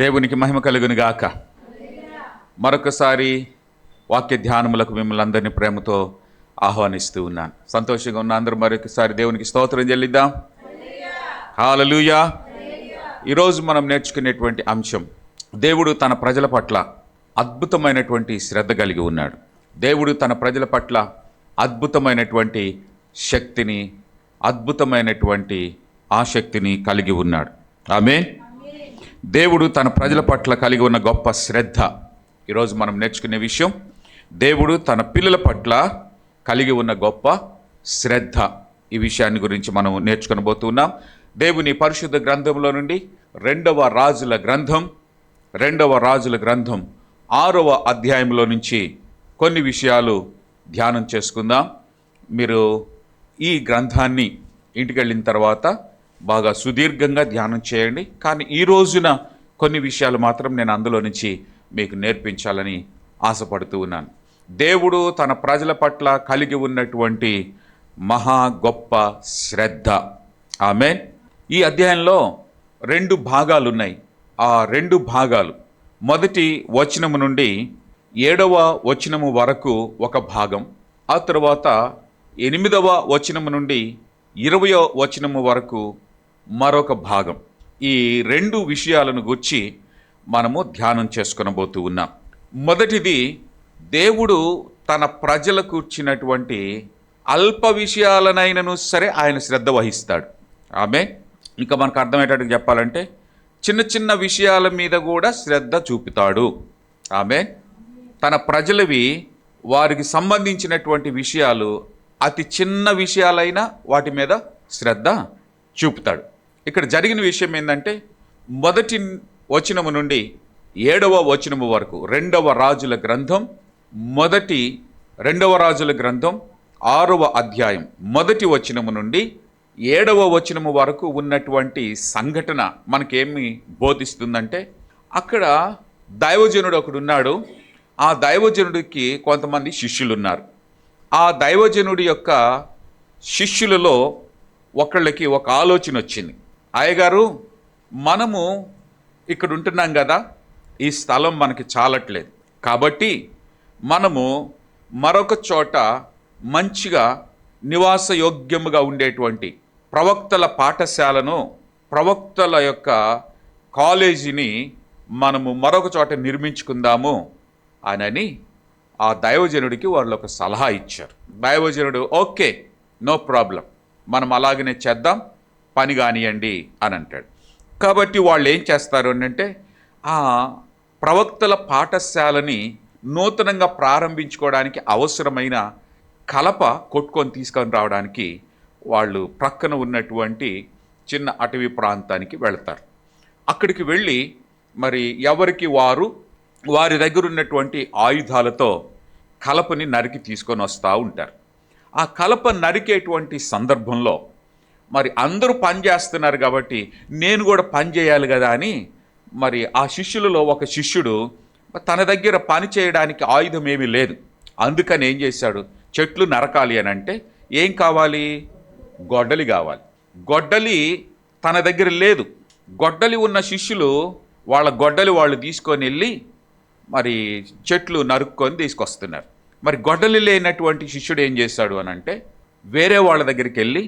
దేవునికి మహిమ కలుగును గాక. మరొకసారి వాక్య ధ్యానములకు మిమ్మల్ని అందరినీ ప్రేమతో ఆహ్వానిస్తూ ఉన్నాను. సంతోషంగా ఉన్న అందరూ మరొకసారి దేవునికి స్తోత్రం చెల్లిద్దాం. హల్లెలూయా. ఈరోజు మనం నేర్చుకునేటువంటి అంశం, దేవుడు తన ప్రజల పట్ల అద్భుతమైనటువంటి శ్రద్ధ కలిగి ఉన్నాడు. దేవుడు తన ప్రజల పట్ల అద్భుతమైనటువంటి శక్తిని, అద్భుతమైనటువంటి ఆసక్తిని కలిగి ఉన్నాడు. ఆమేన్. దేవుడు తన ప్రజల పట్ల కలిగి ఉన్న గొప్ప శ్రద్ధ. ఈరోజు మనం నేర్చుకునే విషయం, దేవుడు తన పిల్లల పట్ల కలిగి ఉన్న గొప్ప శ్రద్ధ. ఈ విషయాన్ని గురించి మనం నేర్చుకునబోతున్నాం. దేవుని పరిశుద్ధ గ్రంథంలో నుండి రెండవ రాజుల గ్రంథం 6వ అధ్యాయంలో నుంచి కొన్ని విషయాలు ధ్యానం చేసుకుందాం. మీరు ఈ గ్రంథాన్ని ఇంటికి వెళ్ళిన తర్వాత బాగా సుదీర్ఘంగా ధ్యానం చేయండి. కానీ ఈ రోజున కొన్ని విషయాలు మాత్రం నేను అందులో నుంచి మీకు నేర్పించాలని ఆశపడుతూ ఉన్నాను. దేవుడు తన ప్రజల పట్ల కలిగి ఉన్నటువంటి మహా గొప్ప శ్రద్ధ. ఆమేన్. ఈ అధ్యాయంలో 2 భాగాలు ఉన్నాయి. ఆ 2 భాగాలు, మొదటి వచనము నుండి 7వ వచనము వరకు ఒక భాగం, ఆ తర్వాత 8వ వచనము నుండి 20వ వచనము వరకు మరొక భాగం. ఈ 2 విషయాలను గురించి మనము ధ్యానం చేసుకొనబోతూ ఉన్నాం. మొదటిది, దేవుడు తన ప్రజలకు ఇచ్చినటువంటి అల్ప విషయాలనైనను సరే ఆయన శ్రద్ధ వహిస్తాడు. ఆమేన్. ఇంకా మనకు అర్థమయ్యేటట్టు చెప్పాలంటే చిన్న చిన్న విషయాల మీద కూడా శ్రద్ధ చూపుతాడు. ఆమేన్. తన ప్రజలవి, వారికి సంబంధించినటువంటి విషయాలు అతి చిన్న విషయాలైనా వాటి మీద శ్రద్ధ చూపుతాడు. ఇక్కడ జరిగిన విషయం ఏంటంటే, మొదటి వచనము నుండి 7వ వచనము వరకు రెండవ రాజుల గ్రంథం 6వ అధ్యాయం మొదటి వచనము నుండి 7వ వచనము వరకు ఉన్నటువంటి సంఘటన మనకేమి బోధిస్తుందంటే, అక్కడ దైవజనుడు ఒకడు ఉన్నాడు. ఆ దైవజనుడికి కొంతమంది శిష్యులు ఉన్నారు. ఆ దైవజనుడి యొక్క శిష్యులలో ఒకళ్ళకి ఒక ఆలోచన వచ్చింది. అయ్యగారు, మనము ఇక్కడ ఉంటున్నాం కదా, ఈ స్థలం మనకి చాలట్లేదు, కాబట్టి మనము మరొక చోట మంచిగా నివాసయోగ్యముగా ఉండేటువంటి ప్రవక్తల పాఠశాలను, ప్రవక్తల యొక్క కాలేజీని మనము మరొక చోట నిర్మించుకుందాము అని ఆ దైవజనుడికి వాళ్ళు ఒక సలహా ఇచ్చారు. దైవజనుడు ఓకే, నో ప్రాబ్లం, మనం అలాగనే చేద్దాం, పని కానియండి అని అంటాడు. కాబట్టి వాళ్ళు ఏం చేస్తారు అంటే, ఆ ప్రవక్తల పాఠశాలని నూతనంగా ప్రారంభించుకోవడానికి అవసరమైన కలప కొట్టుకొని తీసుకొని రావడానికి వాళ్ళు ప్రక్కన ఉన్నటువంటి చిన్న అటవీ ప్రాంతానికి వెళతారు. అక్కడికి వెళ్ళి మరి ఎవరికి వారి దగ్గర ఉన్నటువంటి ఆయుధాలతో కలపని నరికి తీసుకొని వస్తూ ఉంటారు. ఆ కలప నరికేటువంటి సందర్భంలో మరి అందరూ పని చేస్తున్నారు కాబట్టి నేను కూడా పని చేయాలి కదా అని, మరి ఆ శిష్యులలో ఒక శిష్యుడు తన దగ్గర పని చేయడానికి ఆయుధం ఏమీ లేదు. అందుకని ఏం చేశాడు, చెట్లు నరకాలి అని అంటే ఏం కావాలి, గొడ్డలి కావాలి. గొడ్డలి తన దగ్గర లేదు. గొడ్డలి ఉన్న శిష్యులు వాళ్ళ గొడ్డలి వాళ్ళు తీసుకొని వెళ్ళి మరి చెట్లు నరుక్కొని తీసుకొస్తున్నారు. మరి గొడ్డలి లేనటువంటి శిష్యుడు ఏం చేశాడు అని అంటే, వేరే వాళ్ళ దగ్గరికి వెళ్ళి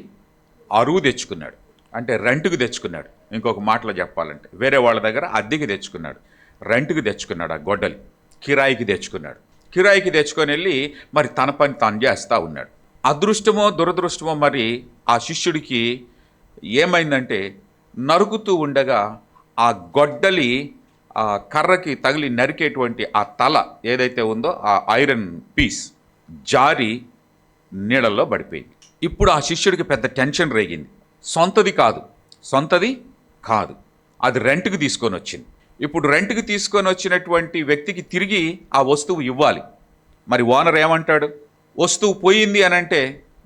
అరువు తెచ్చుకున్నాడు, అంటే రెంట్కి తెచ్చుకున్నాడు. ఇంకొక మాటలో చెప్పాలంటే వేరే వాళ్ళ దగ్గర అద్దెకి తెచ్చుకున్నాడు, రెంట్కి తెచ్చుకున్నాడు. ఆ గొడ్డలి కిరాయికి తెచ్చుకున్నాడు. కిరాయికి తెచ్చుకొని వెళ్ళి మరి తన పని తాను చేస్తూ ఉన్నాడు. అదృష్టమో దురదృష్టమో మరి ఆ శిష్యుడికి ఏమైందంటే, నరుకుతూ ఉండగా ఆ గొడ్డలి ఆ కర్రకి తగిలి నరికేటువంటి ఆ తల ఏదైతే ఉందో ఆ ఐరన్ పీస్ జారి నీళ్ళల్లో పడిపోయింది. ఇప్పుడు ఆ శిష్యుడికి పెద్ద టెన్షన్ రేగింది. సొంతది కాదు, అది రెంట్కి తీసుకొని వచ్చింది. ఇప్పుడు రెంట్కి తీసుకొని వచ్చినటువంటి వ్యక్తికి తిరిగి ఆ వస్తువు ఇవ్వాలి. మరి ఓనర్ ఏమంటాడు, వస్తువు పోయింది అని అంటే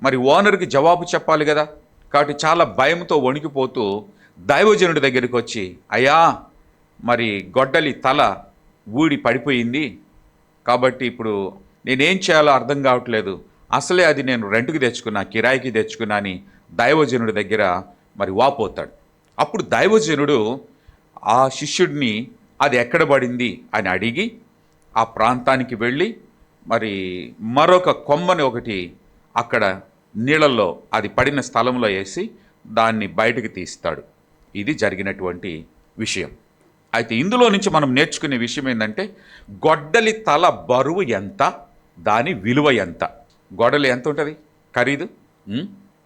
మరి ఓనర్కి జవాబు చెప్పాలి కదా. కాబట్టి చాలా భయంతో వణికిపోతూ దైవజనుడి దగ్గరికి వచ్చి, అయ్యా, మరి గొడ్డలి తల ఊడి పడిపోయింది, కాబట్టి ఇప్పుడు నేనేం చేయాలో అర్థం కావట్లేదు, అసలే అది నేను రెంట్కి తెచ్చుకున్నా, కిరాయికి తెచ్చుకున్నా అని దైవజనుడి దగ్గర మరి వాపోతాడు. అప్పుడు దైవజనుడు ఆ శిష్యుడిని అది ఎక్కడ పడింది అని అడిగి ఆ ప్రాంతానికి వెళ్ళి మరి మరొక కొమ్మని ఒకటి అక్కడ నీళ్ళల్లో అది పడిన స్థలంలో వేసి దాన్ని బయటకు తీస్తాడు. ఇది జరిగినటువంటి విషయం. అయితే ఇందులో నుంచి మనం నేర్చుకునే విషయం ఏంటంటే, గొడ్డలి తల బరువు ఎంత, దాని విలువ ఎంత. గొడ్డలి ఎంత ఉంటుంది ఖరీదు?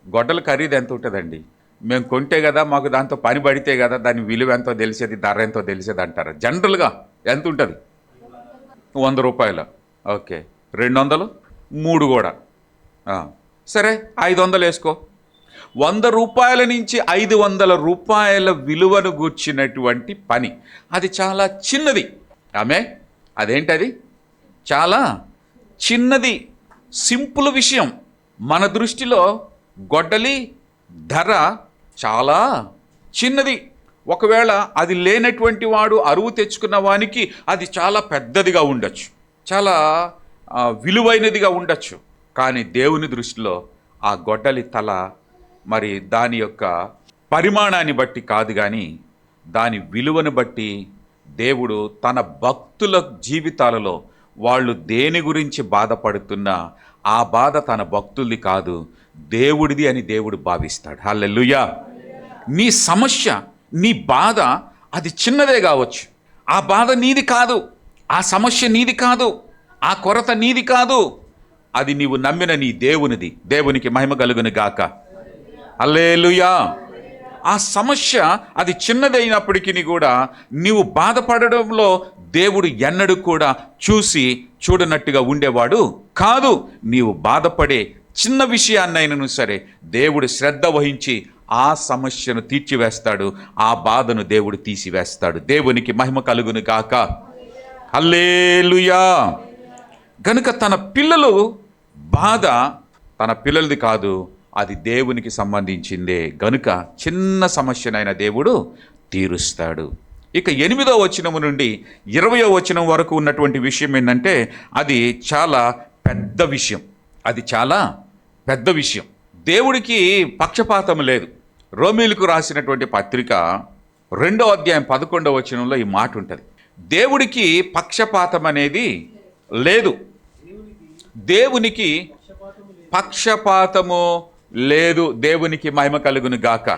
గొడ్డలి ఖరీదు ఎంత ఉంటుందండి? మేము కొంటే కదా, మాకు దాంతో పని పడితే కదా దాని విలువ ఎంతో తెలిసేది, ధర ఎంతో తెలిసేది అంటారు. జనరల్గా ఎంత ఉంటుంది? 100 రూపాయలు. ఓకే, 200, 3 కూడా. సరే 500 వేసుకో. 100 రూపాయల నుంచి 500 రూపాయల విలువను గూర్చినటువంటి పని. అది చాలా చిన్నది. అదేంటది? చాలా చిన్నది, సింపుల్ విషయం. మన దృష్టిలో గొడ్డలి ధర చాలా చిన్నది. ఒకవేళ అది లేనటువంటి వాడు అరువు తెచ్చుకున్న వానికి అది చాలా పెద్దదిగా ఉండొచ్చు, చాలా విలువైనదిగా ఉండొచ్చు. కానీ దేవుని దృష్టిలో ఆ గొడ్డలి తల మరి దాని యొక్క పరిమాణాన్ని బట్టి కాదు, కానీ దాని విలువను బట్టి దేవుడు తన భక్తుల జీవితాలలో వాళ్ళు దేని గురించి బాధపడుతున్నా ఆ బాధ తన భక్తులది కాదు, దేవుడిది అని దేవుడు భావిస్తాడు. హల్లెలూయా. నీ సమస్య, నీ బాధ అది చిన్నదే కావచ్చు, ఆ బాధ నీది కాదు, ఆ సమస్య నీది కాదు, ఆ కొరత నీది కాదు, అది నీవు నమ్మిన నీ దేవునిది. దేవునికి మహిమ కలుగును గాక. హల్లెలూయా. ఆ సమస్య అది చిన్నదైనప్పటికీ కూడా నీవు బాధపడడంలో దేవుడు ఎన్నడూ కూడా చూడనట్టుగా ఉండేవాడు కాదు. నీవు బాధపడే చిన్న విషయాన్నైనను సరే దేవుడు శ్రద్ధ వహించి ఆ సమస్యను తీర్చివేస్తాడు, ఆ బాధను దేవుడు తీసివేస్తాడు. దేవునికి మహిమ కలుగును గాక. హల్లెలూయా. గనుక తన పిల్లలు బాధ తన పిల్లలది కాదు, అది దేవునికి సంబంధించిందే. గనుక చిన్న సమస్యనైన దేవుడు తీరుస్తాడు. ఇక 8వ వచనం నుండి 20వ వచనం వరకు ఉన్నటువంటి విషయం ఏంటంటే, అది చాలా పెద్ద విషయం. అది చాలా పెద్ద విషయం. దేవుడికి పక్షపాతం లేదు. రోమీయులకు రాసినటువంటి పత్రిక 2వ అధ్యాయం 11వ వచనంలో ఈ మాట ఉంటుంది. దేవుడికి పక్షపాతం అనేది లేదు. దేవునికి పక్షపాతము లేదు. దేవునికి మహిమ కలుగును గాక.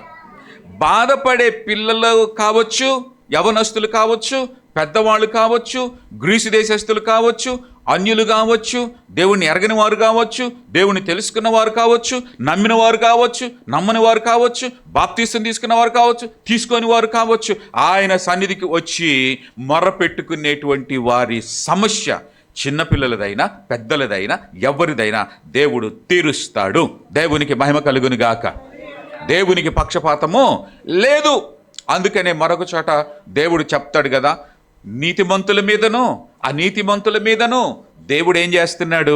బాధపడే పిల్లలు కావచ్చు, యవనస్తులు కావచ్చు, పెద్దవాళ్ళు కావచ్చు, గ్రీసు దేశస్తులు కావచ్చు, అన్యులు కావచ్చు, దేవుణ్ణి ఎరగని వారు కావచ్చు, దేవుణ్ణి తెలుసుకున్న వారు కావచ్చు, నమ్మిన వారు కావచ్చు, నమ్మని వారు కావచ్చు, బాప్తీసం తీసుకున్న వారు కావచ్చు, తీసుకొని వారు కావచ్చు, ఆయన సన్నిధికి వచ్చి మొరపెట్టుకునేటువంటి వారి సమస్య చిన్నపిల్లలదైనా పెద్దలదైనా ఎవరిదైనా దేవుడు తీరుస్తాడు. దేవునికి మహిమ కలుగును గాక. దేవునికి పక్షపాతము లేదు. అందుకనే మరొక చోట దేవుడు చెప్తాడు కదా, నీతిమంతుల మీదను అనీతిమంతుల మీదను దేవుడు ఏం చేస్తున్నాడు?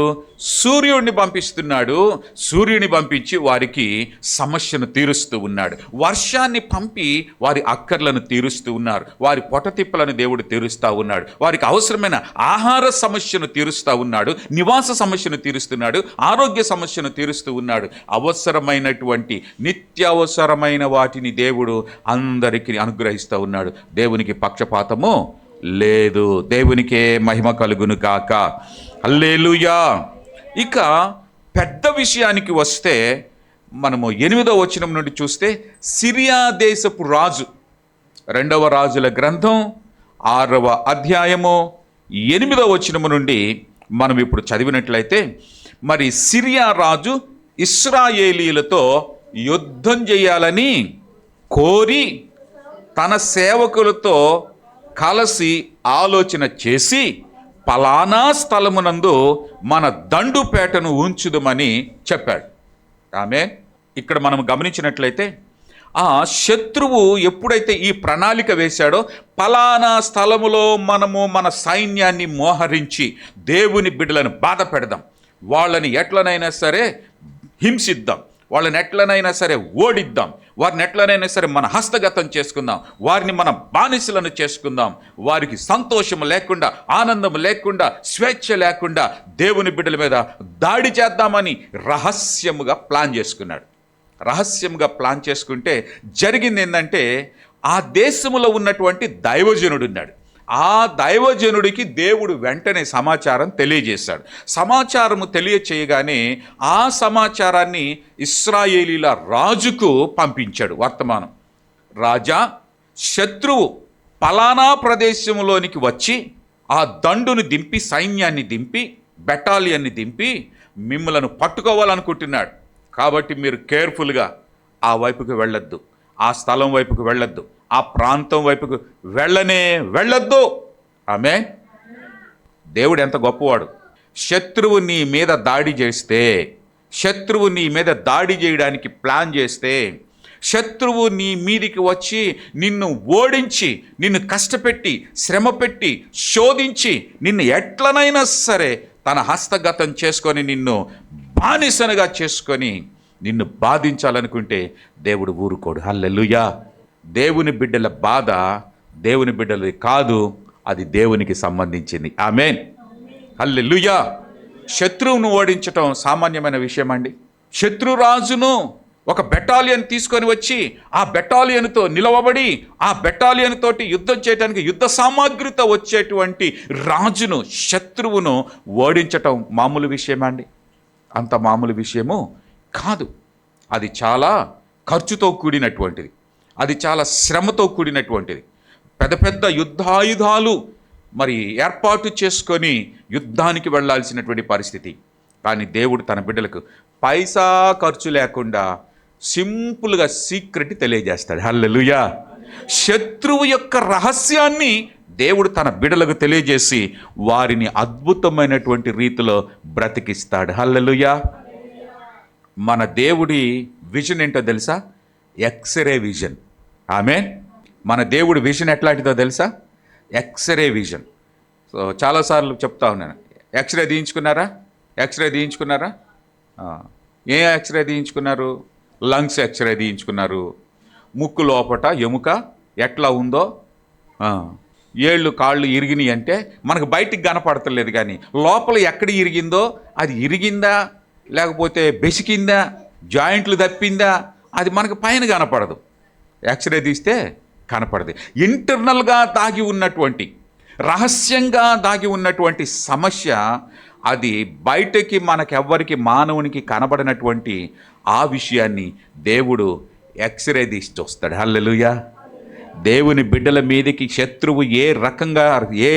సూర్యుడిని పంపిస్తున్నాడు. సూర్యుని పంపించి వారికి సమస్యను తీరుస్తూ ఉన్నాడు. వర్షాన్ని పంపి వారి అక్కర్లను తీరుస్తూ ఉన్నారు. వారి పొటతిప్పలను దేవుడు తీరుస్తూ ఉన్నాడు. వారికి అవసరమైన ఆహార సమస్యను తీరుస్తూ ఉన్నాడు. నివాస సమస్యను తీరుస్తున్నాడు. ఆరోగ్య సమస్యను తీరుస్తూ ఉన్నాడు. అవసరమైనటువంటి నిత్యావసరమైన వాటిని దేవుడు అందరికీ అనుగ్రహిస్తూ ఉన్నాడు. దేవునికి పక్షపాతము లేదు. దేవునికే మహిమ కలుగును గాక. హల్లెలూయా. ఇక పెద్ద విషయానికి వస్తే మనము 8వ వచనం నుండి చూస్తే, సిరియా దేశపు రాజు, 2వ రాజుల గ్రంథం 6వ అధ్యాయము 8వ వచనము నుండి మనం ఇప్పుడు చదివినట్లయితే, మరి సిరియా రాజు ఇశ్రాయేలీలతో యుద్ధం చేయాలని కోరి తన సేవకులతో కలిసి ఆలోచన చేసి, పలానా స్థలమునందు మన దండుపేటను ఉంచుదమని చెప్పాడు. ఇక్కడ మనం గమనించినట్లయితే, ఆ శత్రువు ఎప్పుడైతే ఈ ప్రణాళిక వేశాడో, పలానా స్థలములో మనము మన సైన్యాన్ని మోహరించి దేవుని బిడ్డలను బాధ పెడదాం, వాళ్ళని ఎట్లనైనా సరే హింసిద్దాం, వాళ్ళని ఎట్లనైనా సరే ఓడిద్దాం, వారిని ఎట్లనైనా సరే మన హస్తగతం చేసుకుందాం, వారిని మన బానిసలను చేసుకుందాం, వారికి సంతోషం లేకుండా, ఆనందం లేకుండా, స్వేచ్ఛ లేకుండా దేవుని బిడ్డల మీద దాడి చేద్దామని రహస్యముగా ప్లాన్ చేసుకున్నాడు. రహస్యంగా ప్లాన్ చేసుకుంటే జరిగింది ఏంటంటే, ఆ దేశంలో ఉన్నటువంటి దైవజనుడు ఉన్నాడు. ఆ దైవజనుడికి దేవుడు వెంటనే సమాచారం తెలియజేశాడు. సమాచారము తెలియచేయగానే ఆ సమాచారాన్ని ఇశ్రాయేలీల రాజుకు పంపించాడు. వర్తమానం, రాజా, శత్రువు పలానా ప్రదేశంలోనికి వచ్చి ఆ దండును దింపి, సైన్యాన్ని దింపి, బెటాలియన్ని దింపి మిమ్మలను పట్టుకోవాలనుకుంటున్నాడు. కాబట్టి మీరు కేర్ఫుల్గా ఆ వైపుకు వెళ్ళొద్దు, ఆ స్థలం వైపుకు వెళ్ళొద్దు, ఆ ప్రాంతం వైపుకు వెళ్ళొద్దు. ఆమేన్. దేవుడు ఎంత గొప్పవాడు. శత్రువు నీ మీద దాడి చేస్తే, శత్రువు నీ మీద దాడి చేయడానికి ప్లాన్ చేస్తే, శత్రువు నీ మీదికి వచ్చి నిన్ను ఓడించి, నిన్ను కష్టపెట్టి, శ్రమపెట్టి, శోధించి, నిన్ను ఎట్లనైనా సరే తన హస్తగతం చేసుకొని, నిన్ను బానిసనుగా చేసుకొని నిన్ను బాధించాలనుకుంటే దేవుడు ఊరుకోడు. హల్లెలూయా. దేవుని బిడ్డల బాధ దేవుని బిడ్డలది కాదు, అది దేవునికి సంబంధించింది. ఆమేన్. హల్లెలూయా. శత్రువును ఓడించటం సామాన్యమైన విషయం అండి. శత్రురాజును ఒక బెటాలియన్ తీసుకొని వచ్చి ఆ బెటాలియన్తో నిలవబడి ఆ బెటాలియన్ తోటి యుద్ధం చేయడానికి యుద్ధ సామాగ్రితో వచ్చేటువంటి రాజును, శత్రువును ఓడించటం మామూలు విషయమా అండి? అంత మామూలు విషయము కాదు. అది చాలా ఖర్చుతో కూడినటువంటిది, అది చాలా శ్రమతో కూడినటువంటిది. పెద్ద పెద్ద యుద్ధాయుధాలు మరి ఏర్పాటు చేసుకొని యుద్ధానికి వెళ్ళాల్సినటువంటి పరిస్థితి. కానీ దేవుడు తన బిడ్డలకు పైసా ఖర్చు లేకుండా సింపుల్గా సీక్రెట్ తెలియజేస్తాడు. హల్లెలూయా. శత్రువు యొక్క రహస్యాన్ని దేవుడు తన బిడ్డలకు తెలియజేసి వారిని అద్భుతమైనటువంటి రీతిలో బ్రతికిస్తాడు. హల్లెలూయా. మన దేవుడి విజన్ ఏంటో తెలుసా? X-ray vision. ఆమేన్. మన దేవుడి విజన్ ఎట్లాంటిదో తెలుసా? X-ray vision. సో చాలాసార్లు చెప్తా ఉన్నాను, ఎక్స్రే తీయించుకున్నారా? ఎక్స్రే తీయించుకున్నారా? ఏ ఎక్స్రే తీయించుకున్నారు? లంగ్స్ ఎక్స్రే తీయించుకున్నారు. ముక్కు లోపట ఎముక ఎట్లా ఉందో, ఏళ్ళు కాళ్ళు ఇరిగినాయి అంటే మనకు బయటికి కనపడతలేదు, కానీ లోపల ఎక్కడ ఇరిగిందో, అది ఇరిగిందా లేకపోతే బెసికిందా, జాయింట్లు తప్పిందా, అది మనకు పైన కనపడదు. ఎక్స్రే తీస్తే కనపడదు. ఇంటర్నల్గా దాగి ఉన్నటువంటి, రహస్యంగా దాగి ఉన్నటువంటి సమస్య, అది బయటకి మనకెవ్వరికి, మానవునికి కనబడినటువంటి ఆ విషయాన్ని దేవుడు ఎక్స్రే తీసి చూస్తాడు. హల్లెలూయా. దేవుని బిడ్డల మీదకి శత్రువు ఏ రకంగా ఏ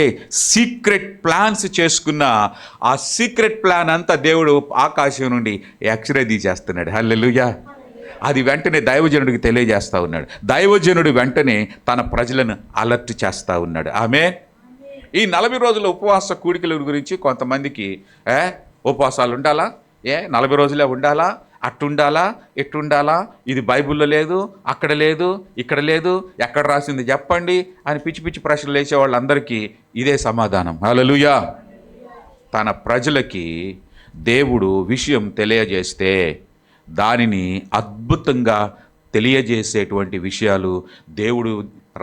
సీక్రెట్ ప్లాన్స్ చేసుకున్నా ఆ సీక్రెట్ ప్లాన్ అంతా దేవుడు ఆకాశం నుండి ఎక్స్రే తీసేస్తున్నాడు. హల్లెలూయా. అది వెంటనే దైవజనుడికి తెలియజేస్తూ ఉన్నాడు. దైవజనుడు వెంటనే తన ప్రజలను అలర్ట్ చేస్తూ ఉన్నాడు. ఆమేన్. ఈ 40 రోజుల ఉపవాస కూడికల గురించి కొంతమందికి ఉపవాసాలు ఉండాలా, 40 రోజులే ఉండాలా, అట్టుండాలా, ఇట్టుండాలా, ఇది బైబిల్లో లేదు, అక్కడ లేదు, ఇక్కడ లేదు, ఎక్కడ రాసింది చెప్పండి అని పిచ్చి పిచ్చి ప్రశ్నలు వేసే వాళ్ళందరికీ ఇదే సమాధానం. హల్లెలూయా. తన ప్రజలకి దేవుడు విషయం తెలియజేస్తే దానిని అద్భుతంగా తెలియజేసేటువంటి విషయాలు, దేవుడు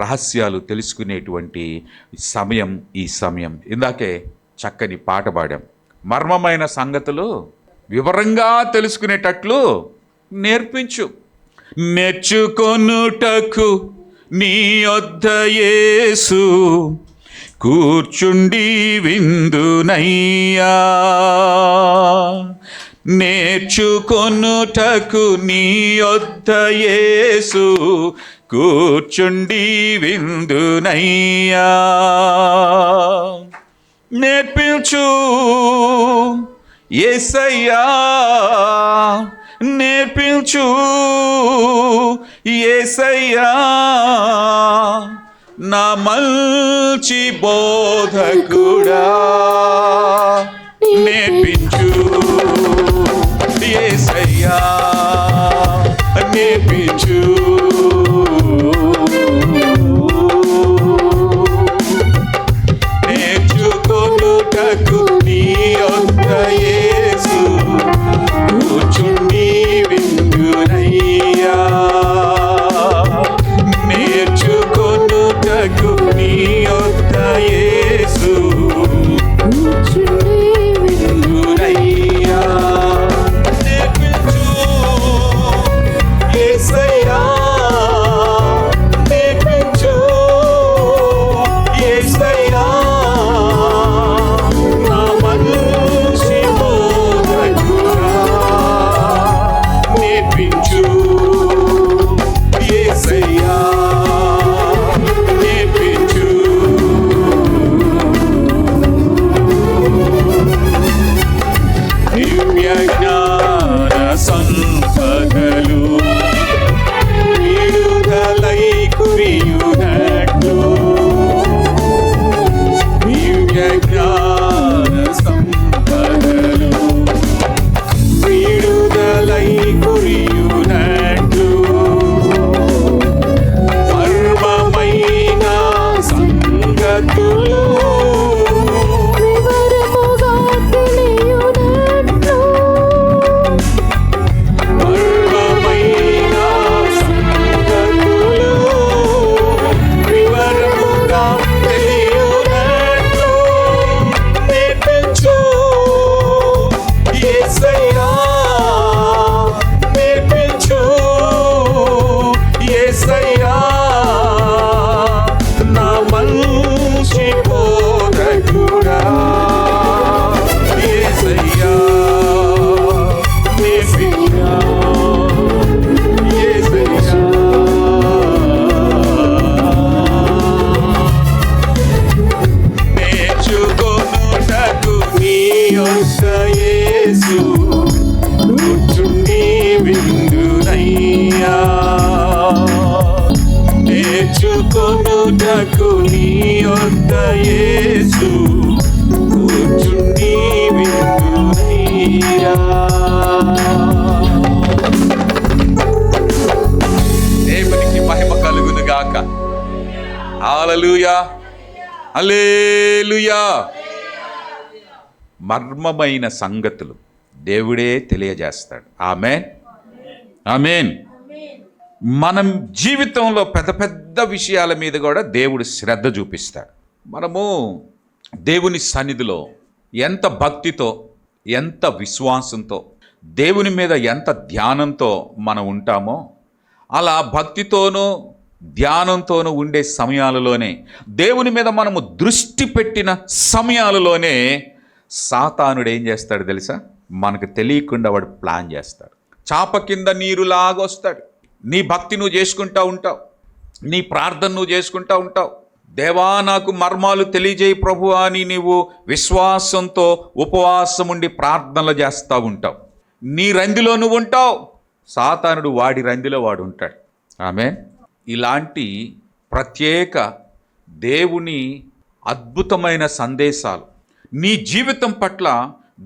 రహస్యాలు తెలుసుకునేటువంటి సమయం ఈ సమయం. ఇందాకే చక్కని పాట పాడాం. మర్మమైన సంగతులు వివరంగా తెలుసుకునేటట్లు నేర్పించు, నేర్చుకొనుటకు నీ యొద్ద యేసు కూర్చుండి విందునయ్యా. నేర్చుకొనుటకు నీ యొద్ద యేసు కూర్చుండి విందునయ్యా. నేర్పించు యేసయ్యా, నేర్పించు యేసయ్యా, నా మంచి బోధకుడా. నేర్పించు యేసయ్యా, నేర్పించు. నేర్చుకొనుటకు నీ యొద్ద యేసు కూర్చుండి విందునయ్యా. నేర్చుకొనుటకు నీ యొద్ద యేసు కూర్చుండి హల్లెలూయా. మర్మమైన సంగతులు దేవుడే తెలియజేస్తాడు. ఆమేన్, ఆమేన్. మనం జీవితంలో పెద్ద పెద్ద విషయాల మీద కూడా దేవుడు శ్రద్ధ చూపిస్తాడు. మనము దేవుని సన్నిధిలో ఎంత భక్తితో, ఎంత విశ్వాసంతో, దేవుని మీద ఎంత ధ్యానంతో మనం ఉంటామో, అలా భక్తితోనూ ధ్యానంతోనూ ఉండే సమయాలలోనే, దేవుని మీద మనము దృష్టి పెట్టిన సమయాలలోనే సాతానుడు ఏం చేస్తాడు తెలుసా? మనకు తెలియకుండా వాడు ప్లాన్ చేస్తాడు. చాప కింద నీరులాగా వస్తాడు. నీ భక్తి నువ్వు చేసుకుంటూ ఉంటావు, నీ ప్రార్థన నువ్వు చేసుకుంటూ ఉంటావు. దేవా నాకు మర్మాలు తెలియజేయి ప్రభు అని నీవు విశ్వాసంతో ఉపవాసం ఉండి ప్రార్థనలు చేస్తూ ఉంటావు. నీ రందిలో నువ్వు ఉంటావు, సాతానుడు వాడి రందిలో వాడు ఉంటాడు. ఆమేన్. ఇలాంటి ప్రత్యేక దేవుని అద్భుతమైన సందేశాలు నీ జీవితం పట్ల,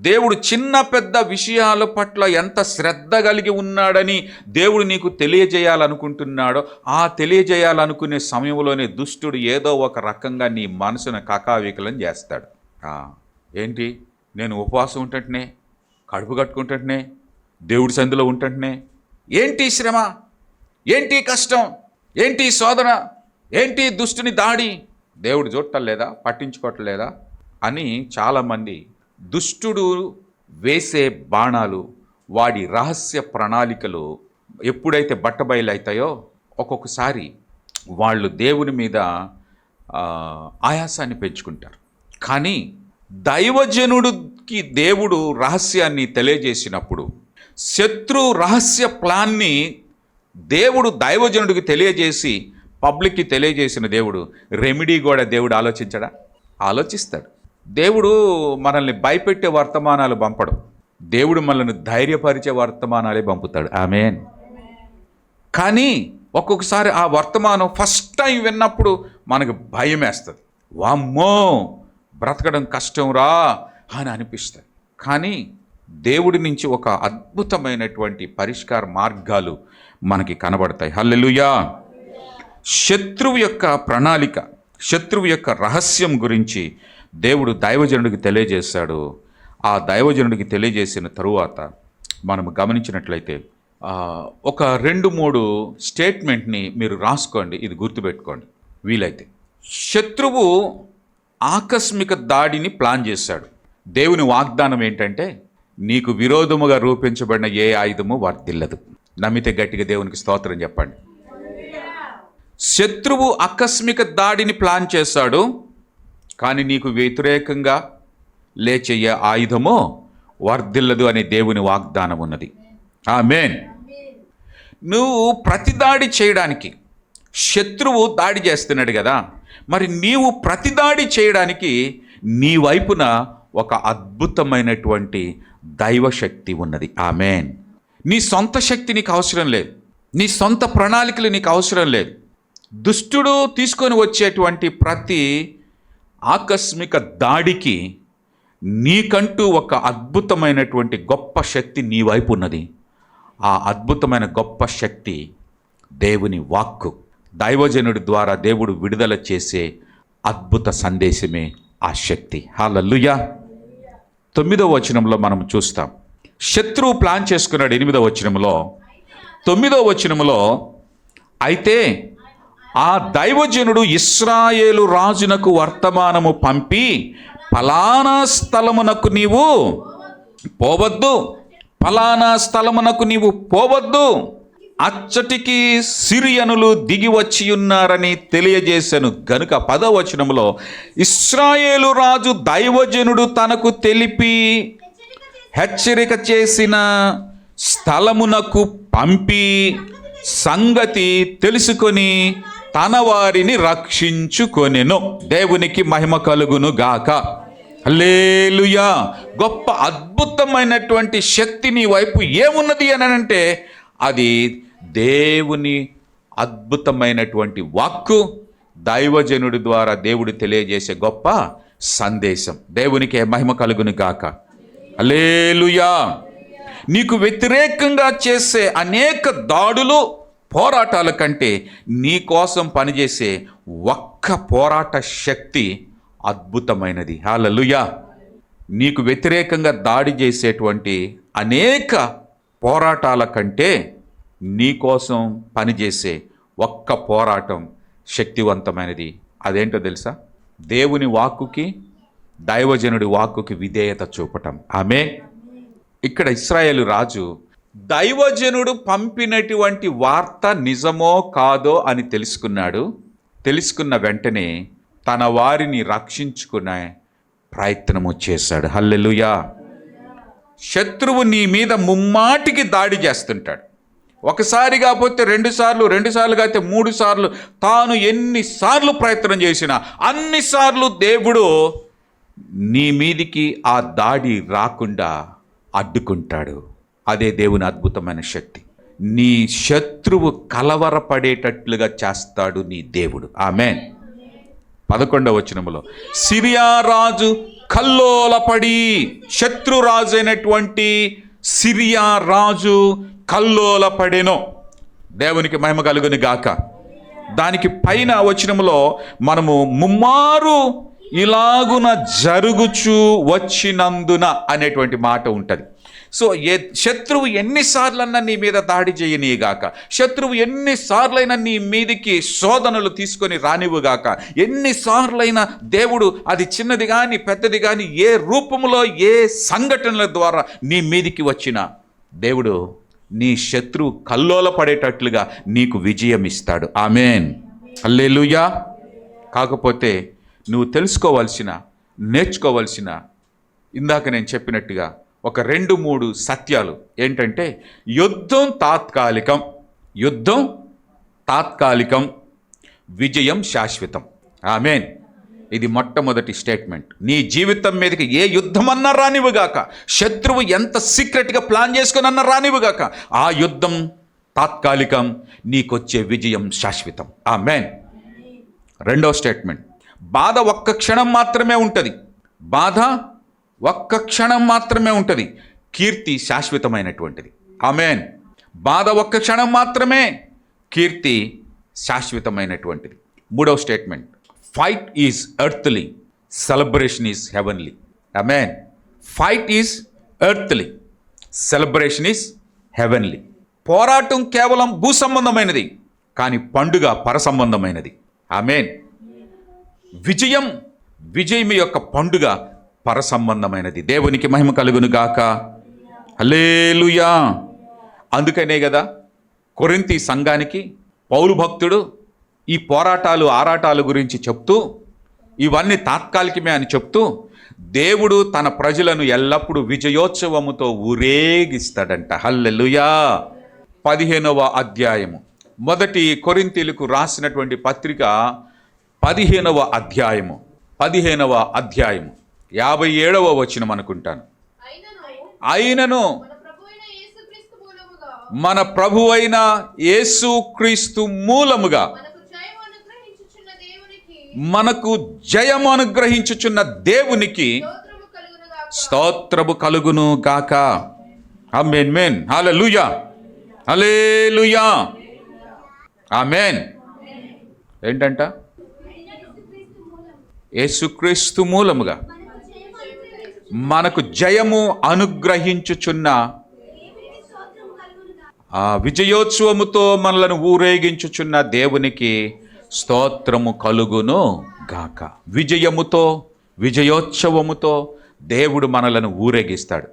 దేవుడు చిన్న పెద్ద విషయాల పట్ల ఎంత శ్రద్ధ కలిగి ఉన్నాడని దేవుడు నీకు తెలియజేయాలనుకుంటున్నాడో, ఆ తెలియజేయాలనుకునే సమయంలోనే దుష్టుడు ఏదో ఒక రకంగా నీ మనసును కకావికలం చేస్తాడు. ఏంటి, నేను ఉపవాసం ఉంటుంటనే, కడుపు కట్టుకుంటుంటనే, దేవుడి సంధిలో ఉంటుంటనే, ఏంటి శ్రమ, ఏంటి కష్టం, ఏంటి శోధన, ఏంటి దుష్టుని దాడి, దేవుడు చూడటలేదా, పట్టించుకోవట్లేదా అని చాలామంది దుష్టుడు వేసే బాణాలు, వాడి రహస్య ప్రణాళికలు ఎప్పుడైతే బట్టబయలవుతాయో ఒక్కొక్కసారి వాళ్ళు దేవుని మీద ఆయాసాన్ని పెంచుకుంటారు. కానీ దైవజనుడికి దేవుడు రహస్యాన్ని తెలియజేసినప్పుడు, శత్రు రహస్య ప్లాన్ని దేవుడు దైవజనుడికి తెలియజేసి పబ్లిక్కి తెలియజేసిన దేవుడు రెమెడీ కూడా దేవుడు ఆలోచించడా? ఆలోచిస్తాడు. దేవుడు మనల్ని భయపెట్టే వర్తమానాలు పంపడు, దేవుడు మనల్ని ధైర్యపరిచే వర్తమానాలే పంపుతాడు. ఆమేన్. కానీ ఒక్కొక్కసారి ఆ వర్తమానం ఫస్ట్ టైం విన్నప్పుడు మనకు భయం వేస్తుంది. వామ్మో బ్రతకడం కష్టం రా అని అనిపిస్తుంది. కానీ దేవుడి నుంచి ఒక అద్భుతమైనటువంటి పరిష్కార మార్గాలు మనకి కనబడతాయి. హల్లెలూయా. శత్రువు యొక్క ప్రణాళిక, శత్రువు యొక్క రహస్యం గురించి దేవుడు దైవజనుడికి తెలియజేశాడు. ఆ దైవజనుడికి తెలియజేసిన తరువాత మనము గమనించినట్లయితే ఒక 2-3 స్టేట్మెంట్ని మీరు రాసుకోండి, ఇది గుర్తుపెట్టుకోండి వీలైతే. శత్రువు ఆకస్మిక దాడిని ప్లాన్ చేశాడు. దేవుని వాగ్దానం ఏంటంటే, నీకు విరోధముగా రూపించబడిన ఏ ఆయుధము వర్ధిల్లదు. నమ్మితే గట్టిగా దేవునికి స్తోత్రం చెప్పండి. శత్రువు ఆకస్మిక దాడిని ప్లాన్ చేశాడు, కానీ నీకు వ్యతిరేకంగా లేచే ఆయుధమో వర్ధిల్లదు అనే దేవుని వాగ్దానం ఉన్నది. ఆమేన్. నువ్వు ప్రతిదాడి చేయడానికి, శత్రువు దాడి చేస్తున్నాడు కదా, మరి నీవు ప్రతిదాడి చేయడానికి నీ వైపున ఒక అద్భుతమైనటువంటి దైవశక్తి ఉన్నది. ఆమేన్. నీ సొంత శక్తి నీకు అవసరం లేదు, నీ సొంత ప్రణాళికలు నీకు అవసరం లేదు. దుష్టుడు తీసుకొని వచ్చేటువంటి ప్రతి ఆకస్మిక దాడికి నీకంటూ ఒక అద్భుతమైనటువంటి గొప్ప శక్తి నీ వైపు ఉన్నది. ఆ అద్భుతమైన గొప్ప శక్తి దేవుని వాక్కు. దైవజనుడి ద్వారా దేవుడు విడుదల చేసే అద్భుత సందేశమే ఆ శక్తి. హల్లెలూయా. 9వ వచనంలో మనం చూస్తాం. శత్రువు ప్లాన్ చేసుకున్నాడు. 8వ వచనంలో, 9వ వచనంలో, అయితే ఆ దైవజనుడు ఇశ్రాయేలు రాజునకు వర్తమానము పంపి, ఫలానా స్థలమునకు నీవు పోవద్దు, ఫలానా స్థలమునకు నీవు పోవద్దు, అచ్చటికి సిరియనులు దిగి వచ్చి ఉన్నారని తెలియజేశాను గనుక. 10వ వచనంలో, ఇశ్రాయేలు రాజు దైవజనుడు తనకు తెలిపి హెచ్చరిక చేసిన స్థలమునకు పంపి సంగతి తెలుసుకొని తన వారిని రక్షించుకొనెను. దేవునికి మహిమ కలుగును గాక. హల్లెలూయా. గొప్ప అద్భుతమైనటువంటి శక్తి నీ వైపు ఏమున్నది అని అంటే, అది దేవుని అద్భుతమైనటువంటి వాక్కు, దైవజనుడి ద్వారా దేవుడు తెలియజేసే గొప్ప సందేశం. దేవునికి మహిమ కలుగును గాక. హల్లెలూయా. నీకు వ్యతిరేకంగా చేసే అనేక దాడులు, పోరాటాల కంటే నీ కోసం పనిచేసే ఒక్క పోరాట శక్తి అద్భుతమైనది. హల్లెలూయా. నీకు వ్యతిరేకంగా దాడి చేసేటువంటి అనేక పోరాటాల కంటే నీకోసం పనిచేసే ఒక్క పోరాటం శక్తివంతమైనది. అదేంటో తెలుసా? దేవుని వాక్కుకి, దైవజనుడి వాక్కుకి విధేయత చూపటం. ఆమె ఇక్కడ ఇశ్రాయేలు రాజు దైవజనుడు పంపినటువంటి వార్త నిజమో కాదో అని తెలుసుకున్నాడు. తెలుసుకున్న వెంటనే తన వారిని రక్షించుకునే ప్రయత్నము చేశాడు. హల్లెలూయా. శత్రువు నీ మీద ముమ్మాటికి దాడి చేస్తుంటాడు. ఒకసారి కాకపోతే 2 సార్లు, 2 సార్లు కాకపోతే 3 సార్లు, తాను ఎన్నిసార్లు ప్రయత్నం చేసినా అన్నిసార్లు దేవుడు నీ మీదికి ఆ దాడి రాకుండా అడ్డుకుంటాడు. అదే దేవుని అద్భుతమైన శక్తి. నీ శత్రువు కలవరపడేటట్లుగా చేస్తాడు నీ దేవుడు. ఆమేన్. 11వ వచనములో సిరియా రాజు కల్లోలపడి, శత్రురాజు అయినటువంటి సిరియా రాజు కల్లోలపడెను. దేవునికి మహిమ కలుగును గాక. దానికి పైన వచనములో మనము ముమ్మారు ఇలాగున జరుగుచూ వచ్చినందున అనేటువంటి మాట ఉంటుంది. సో శత్రువు ఎన్నిసార్లన్నా నీ మీద దాడి చేయనీయగాక, శత్రువు ఎన్నిసార్లైనా నీ మీదికి శోధనలు తీసుకొని రానివ్వుగాక, ఎన్నిసార్లైనా దేవుడు అది చిన్నది కానీ పెద్దది కానీ ఏ రూపంలో ఏ సంఘటనల ద్వారా నీ మీదికి వచ్చినా దేవుడు నీ శత్రువు కల్లోల పడేటట్లుగా నీకు విజయం ఇస్తాడు. ఆమేన్. హల్లెలూయా. కాకపోతే నువ్వు తెలుసుకోవాల్సిన, నేర్చుకోవాల్సిన, ఇందాక నేను చెప్పినట్టుగా ఒక 2-3 సత్యాలు ఏంటంటే, యుద్ధం తాత్కాలికం, విజయం శాశ్వతం. ఆమేన్. ఇది మొట్టమొదటి స్టేట్మెంట్. నీ జీవితం మీదకి ఏ యుద్ధమన్నా రానివ్వుగాక, శత్రువు ఎంత సీక్రెట్గా ప్లాన్ చేసుకుని అన్నా రానివ్వుగాక, ఆ యుద్ధం తాత్కాలికం, నీకొచ్చే విజయం శాశ్వతం. ఆమేన్. రెండో స్టేట్మెంట్, బాధ ఒక్క క్షణం మాత్రమే ఉంటుంది. బాధ ఒక్క క్షణం మాత్రమే ఉంటుంది. కీర్తి శాశ్వతమైనటువంటిది. ఆమేన్. బాధ ఒక్క క్షణం మాత్రమే, కీర్తి శాశ్వతమైనటువంటిది. మూడవ statement, fight is earthly, celebration is heavenly. Amen. Fight is earthly, celebration is heavenly. పోరాటం కేవలం భూ సంబంధమైనది, కానీ పండుగ పరసంబంధమైనది. ఆమేన్. విజయం యొక్క పండుగ పరసంబంధమైనది. దేవునికి మహిమ కలుగును గాక. హల్లెలూయా. అందుకనే కదా కొరింథీ సంఘానికి పౌలు భక్తుడు ఈ పోరాటాలు ఆరాటాల గురించి చెప్తూ, ఇవన్నీ తాత్కాలికమే అని చెప్తూ, దేవుడు తన ప్రజలను ఎల్లప్పుడూ విజయోత్సవముతో ఊరేగిస్తాడంట. హల్లెలూయా. 15వ అధ్యాయము, మొదటి కొరింథీలకు రాసినటువంటి పత్రిక 15వ అధ్యాయము 57వ వచనం అనుకుంటాను. అయినను మన ప్రభువైన యేసుక్రీస్తు మూలముగా మనకు జయము అనుగ్రహించుచున్న దేవునికి స్తోత్రము కలుగును గాక. ఆమేన్. హల్లెలూయా. హల్లెలూయా. ఆమేన్. ఏంటంట? యేసుక్రీస్తు మూలముగా మనకు జయము అనుగ్రహించుచున్న, ఆ విజయోత్సవముతో మనలను ఊరేగించుచున్న దేవునికి స్తోత్రము కలుగును గాక. విజయోత్సవముతో దేవుడు మనలను ఊరేగిస్తాడు.